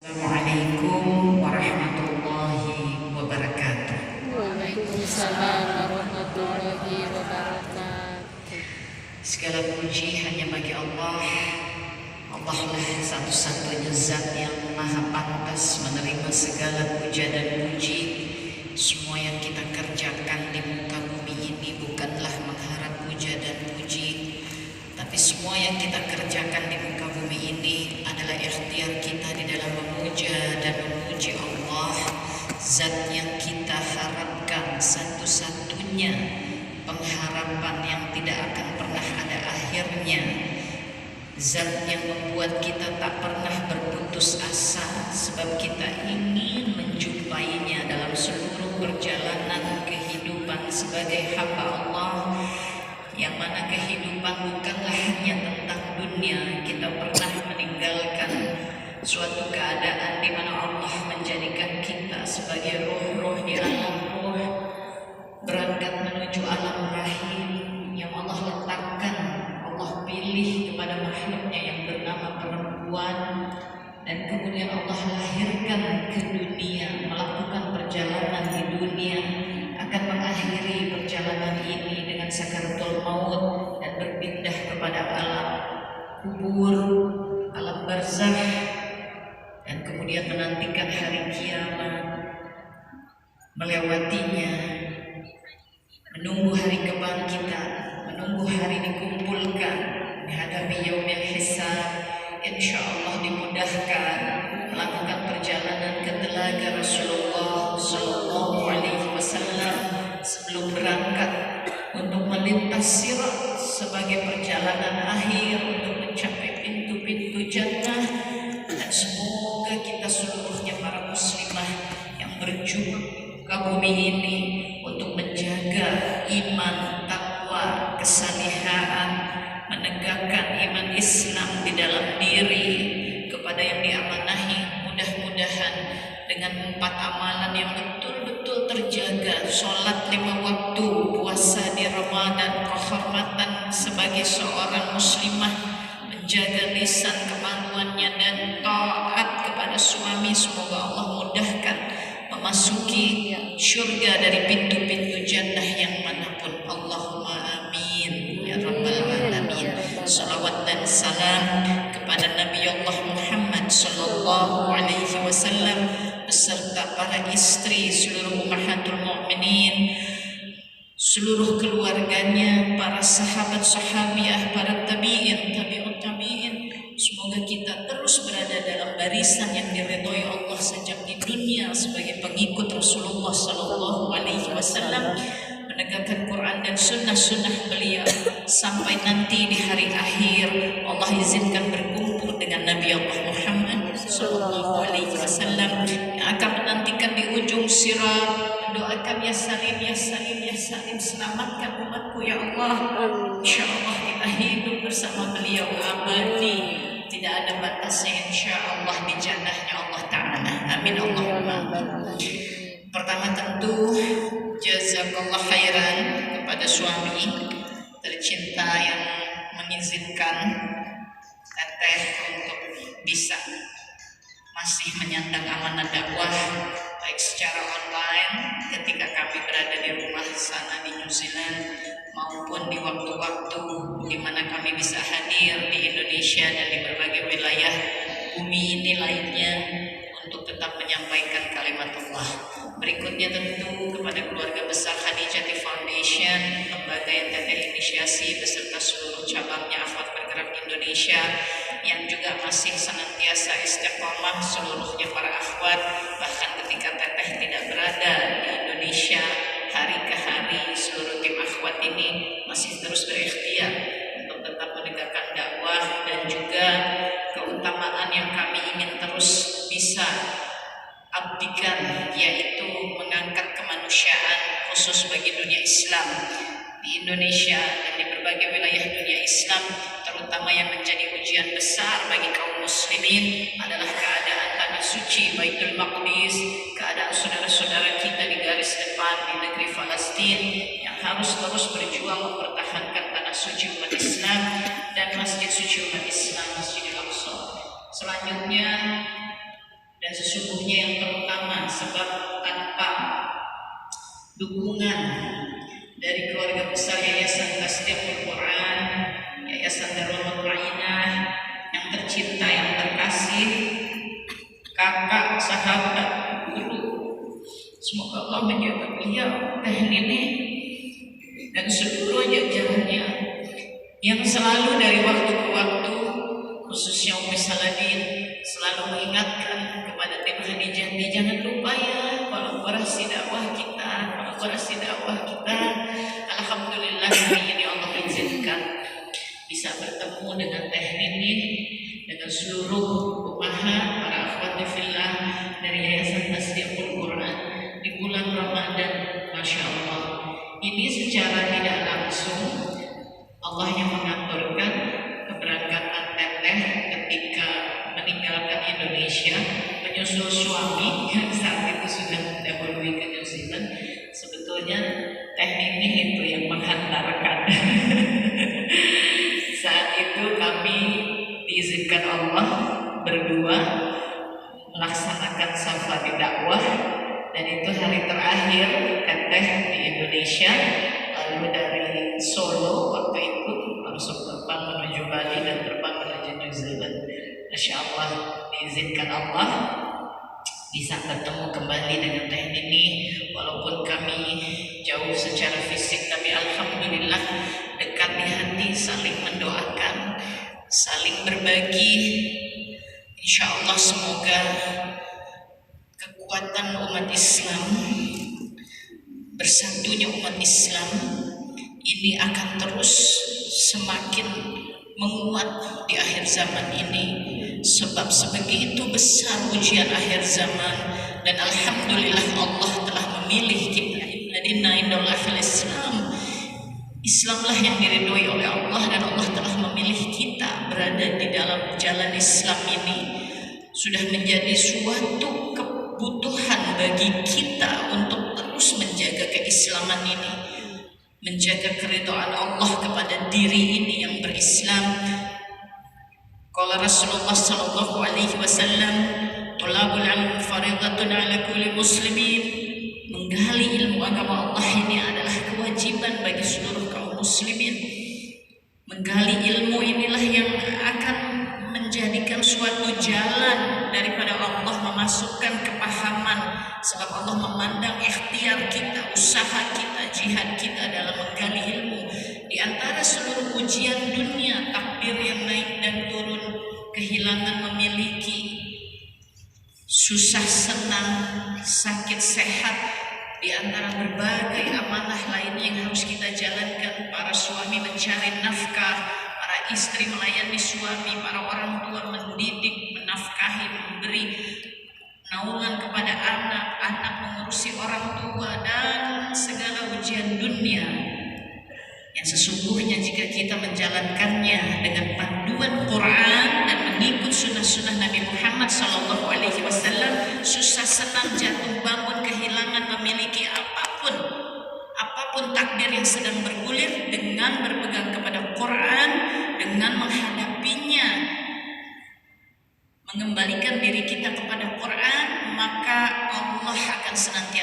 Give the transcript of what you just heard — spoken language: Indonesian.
Assalamualaikum warahmatullahi wabarakatuh. Waalaikumsalam warahmatullahi wabarakatuh. Segala puji hanya bagi Allah. Allah lah satu-satunya zat yang maha pantas menerima segala puja dan puji. Semua yang kita kerjakan di muka bumi ini bukanlah mengharap puja dan puji, tapi semua yang kita kerjakan di muka bumi ini adalah ikhtiar kita di dalam memuja dan memuji Allah, zat yang kita harapkan satu-satunya pengharapan yang tidak akan pernah ada akhirnya, zat yang membuat kita tak pernah berputus asa sebab kita ingin menjumpainya dalam seluruh perjalanan kehidupan sebagai hamba Allah, yang mana kehidupan bukanlah hanya tentang dunia. Kita pernah meninggalkan suatu keadaan di mana Allah menjadikan kita sebagai roh-roh di alam roh, berangkat menuju alam rahim yang Allah letakkan, Allah pilih kepada makhluknya yang bernama perempuan, dan kemudian Allah lahirkan ke dunia, melakukan perjalanan di dunia, akan mengakhiri perjalanan ini dengan sakaratul maut dan berpindah kepada alam kubur, alam barzakh, dan kemudian menantikan hari kiamat, melewatinya, menunggu hari kebangkitan, menunggu hari dikumpulkan, menghadapi yaumil hisab. Insyaallah dimudahkan melakukan perjalanan ke telaga Rasulullah Sallallahu Alaihi Wasallam sebelum berangkat untuk melintas sirat sebagai perjalanan akhir untuk mencapai pintu-pintu jannah. Dan semoga kita seluruhnya para muslimah yang berjuang ke bumi ini untuk menjaga iman, takwa, kesalihaan, menegakkan iman Islam di dalam diri kepada yang diamanahi, mudah-mudahan dengan 4 amalan yang betul-betul terjaga, sholat 5 waktu, puasa di Ramadan, kehormatan sebagai seorang muslimah, menjaga lisan kemaluannya dan taat kepada suami. Semoga Allah mudahkan memasuki syurga dari pintu-pintu jannah yang manapun. Allahumma amin ya rabbal alamin. Salawat dan salam kepada Nabi Allah Muhammad Sallallahu Alaihi Wasallam beserta para istri, seluruh ummahatul mukminin, seluruh keluarganya, para sahabat sahabiah, para tabi'in, tabi'ut tabi'in. Semoga kita terus berada dalam barisan yang diridhoi Allah sejak di dunia sebagai pengikut Rasulullah Sallallahu Alaihi Wasallam, menegakkan Quran dan sunnah-sunnah beliau sampai nanti di hari akhir Allah izinkan berkumpul dengan Nabi Allah Muhammad Sallallahu Alaihi Wasallam yang akan menantikan di ujung sirat. Doakan ya Salim, ya Salim, ya Salim, selamatkan umatku ya Allah. InsyaAllah kita hidup bersama beliau abadi, tidak ada batasnya insyaAllah di jannahnya Allah Ta'ala. Amin Allahumma. Pertama tentu jazakallah khairan kepada suami tercinta yang mengizinkan teteh untuk bisa masih menyandang amanah dakwah baik secara online ketika kami berada di rumah sana di New Zealand maupun di waktu-waktu di mana kami bisa hadir di Indonesia dan di berbagai wilayah bumi ini lainnya untuk tetap menyampaikan kalimat Allah. Berikutnya tentu kepada keluarga besar Khadijati Foundation, lembaga yang teteh inisiasi beserta seluruh cabangnya Akhwat Bergerak Indonesia yang juga masih senantiasa istiqomah, seluruhnya para akhwat, bahkan ketika teteh tidak berada di Indonesia hari ke hari, seluruh tim akhwat ini masih terus berikhtiar untuk tetap menegakkan dakwah dan juga keutamaan yang kami ingin terus bisa abdikan, yaitu mengangkat kemanusiaan khusus bagi dunia Islam di Indonesia dan di berbagai wilayah dunia Islam, terutama yang menjadi ujian besar bagi kaum muslimin adalah keadaan tanah suci Baitul Maqdis, keadaan saudara-saudara kita di garis depan di negeri Palestina yang harus terus berjuang mempertahankan tanah suci umat Islam dan masjid suci umat Islam, Masjidil Aqsa. Selanjutnya sesungguhnya yang terutama sebab tanpa dukungan dari keluarga besar Yayasan Tasdiqul Quran, Yayasan Darul Ma'inah yang tercinta, yang terkasih, kakak, sahabat, guru, semoga Allah menjaga beliau, Teh Nini, dan seluruh jajarannya yang selalu dari waktu ke waktu, khususnya Umi Saladin, selalu mengingatkan kepada tim Khadijah, jangan lupa ya kolaborasi dakwah kita. Alhamdulillah hari ini Allah izinkan bisa bertemu dengan Teh Nini, dengan seluruh umaha para akhwati fillah dari Yayasan Tasdiqul Quran di bulan Ramadan. Masya Allah, ini secara tidak langsung Allah yang mengaturkan keberangkatan Teteh ketika meninggalkan Indonesia menyusul suami yang saat itu sudah mendahului ke New Zealand. Sebetulnya Teh Nini itu yang menghantarkan. Saat itu kami diizinkan Allah berdua melaksanakan safari dakwah, dan itu hari terakhir Teteh di Indonesia. Lalu dari Solo waktu itu langsung terbang menuju Bali dan terbang menuju New Zealand. Masya Allah, diizinkan Allah bisa bertemu kembali dengan Teh Nini, walaupun kami jauh secara fisik, tapi alhamdulillah dekat di hati, saling mendoakan, saling berbagi. Insya Allah semoga kekuatan umat Islam, bersatunya umat Islam ini akan terus semakin menguat di akhir zaman ini, sebab sebegitu besar ujian akhir zaman, dan alhamdulillah Allah telah memilih kita. Inna indallahil Islam, Islamlah yang diridhoi oleh Allah, dan Allah telah memilih kita berada di dalam jalan Islam ini. Sudah menjadi suatu kebutuhan bagi kita untuk terus menjaga keislaman ini, menjaga keridhaan Allah kepada diri ini yang berislam. Qala Rasulullah sallallahu alaihi wasallam, "Thalabul ilmi fardhatun 'ala kulli muslimin." Menggali ilmu agama Allah ini adalah kewajiban bagi seluruh kaum muslimin. Menggali ilmu inilah yang akan menjadikan suatu jalan daripada Allah memasukkan kepahaman, sebab Allah memandang ikhtiar kita, usaha kita, jihad kita dalam menggali ilmu. Di antara seluruh ujian dunia, takdir yang naik dan turun, kehilangan memiliki, susah senang, sakit sehat, di antara berbagai amanah lainnya yang harus kita jalankan. Para suami mencari nafkah, para istri melayani suami, para orang tua mendidik, menafkahi, memberi naungan kepada anak, anak mengurusi orang tua, dan segala ujian dunia yang sesungguhnya jika kita menjalankannya dengan panduan Quran dan mengikut sunnah-sunnah Nabi Muhammad SAW, susah senang, jatuh bangun, kehilangan, memiliki apapun takdir yang sedang bergulir, dengan berpegang kepada Quran, dengan menghadapinya, mengembalikan diri kita kepada Quran, maka Allah akan senantiasa